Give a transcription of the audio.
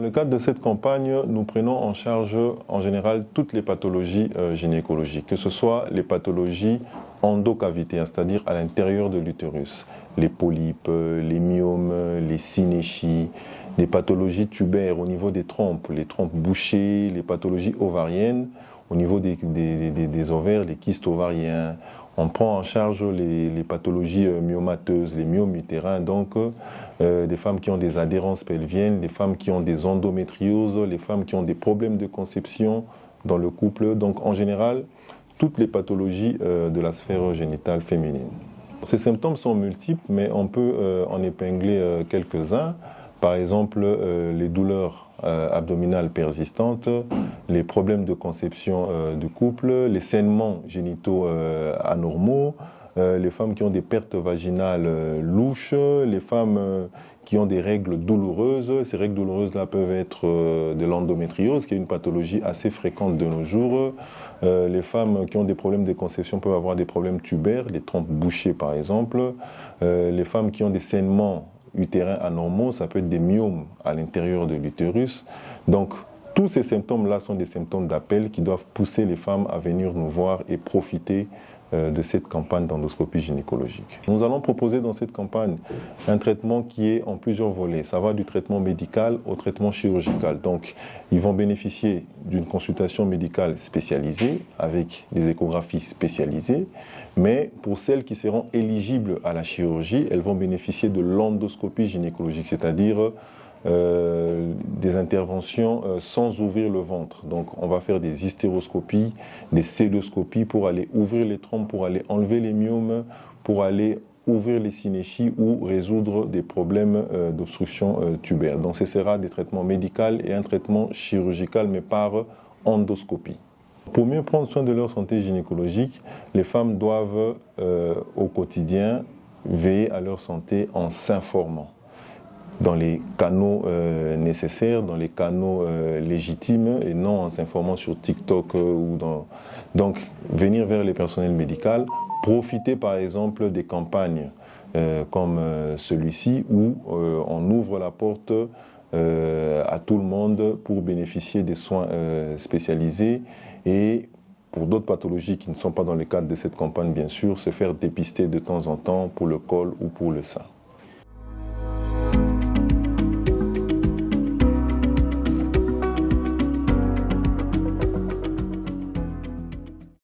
le cadre de cette campagne, nous prenons en charge en général toutes les pathologies gynécologiques, que ce soit les pathologies endocavitéennes, c'est-à-dire à l'intérieur de l'utérus, les polypes, les myomes, les synéchies, des pathologies tubaires au niveau des trompes, les trompes bouchées, les pathologies ovariennes, au niveau des ovaires, les kystes ovariens. On prend en charge les pathologies myomateuses, les myomes utérins, donc des femmes qui ont des adhérences pelviennes, les femmes qui ont des endométrioses, les femmes qui ont des problèmes de conception dans le couple. Donc en général, toutes les pathologies de la sphère génitale féminine. Ces symptômes sont multiples, mais on peut en épingler quelques-uns. Par exemple, les douleurs abdominales persistantes, les problèmes de conception du couple, les saignements génitaux anormaux, les femmes qui ont des pertes vaginales louches, les femmes qui ont des règles douloureuses. Ces règles douloureuses-là peuvent être de l'endométriose, qui est une pathologie assez fréquente de nos jours. Les femmes qui ont des problèmes de conception peuvent avoir des problèmes tubaires, les trompes bouchées par exemple. Les femmes qui ont des saignements utérins anormaux, ça peut être des myomes à l'intérieur de l'utérus. Donc, tous ces symptômes-là sont des symptômes d'appel qui doivent pousser les femmes à venir nous voir et profiter de cette campagne d'endoscopie gynécologique. Nous allons proposer dans cette campagne un traitement qui est en plusieurs volets. Ça va du traitement médical au traitement chirurgical. Donc, ils vont bénéficier d'une consultation médicale spécialisée avec des échographies spécialisées. Mais pour celles qui seront éligibles à la chirurgie, elles vont bénéficier de l'endoscopie gynécologique, c'est-à-dire des interventions sans ouvrir le ventre. Donc on va faire des hystéroscopies, des célioscopies pour aller ouvrir les trompes, pour aller enlever les myomes, pour aller ouvrir les synéchies ou résoudre des problèmes d'obstruction tubaire. Donc ce sera des traitements médicaux et un traitement chirurgical, mais par endoscopie. Pour mieux prendre soin de leur santé gynécologique, les femmes doivent au quotidien veiller à leur santé en s'informant dans les canaux nécessaires, dans les canaux légitimes et non en s'informant sur TikTok ou dans... Donc, venir vers les personnels médicaux, profiter par exemple des campagnes comme celui-ci où on ouvre la porte à tout le monde pour bénéficier des soins spécialisés et pour d'autres pathologies qui ne sont pas dans le cadre de cette campagne, bien sûr, se faire dépister de temps en temps pour le col ou pour le sein.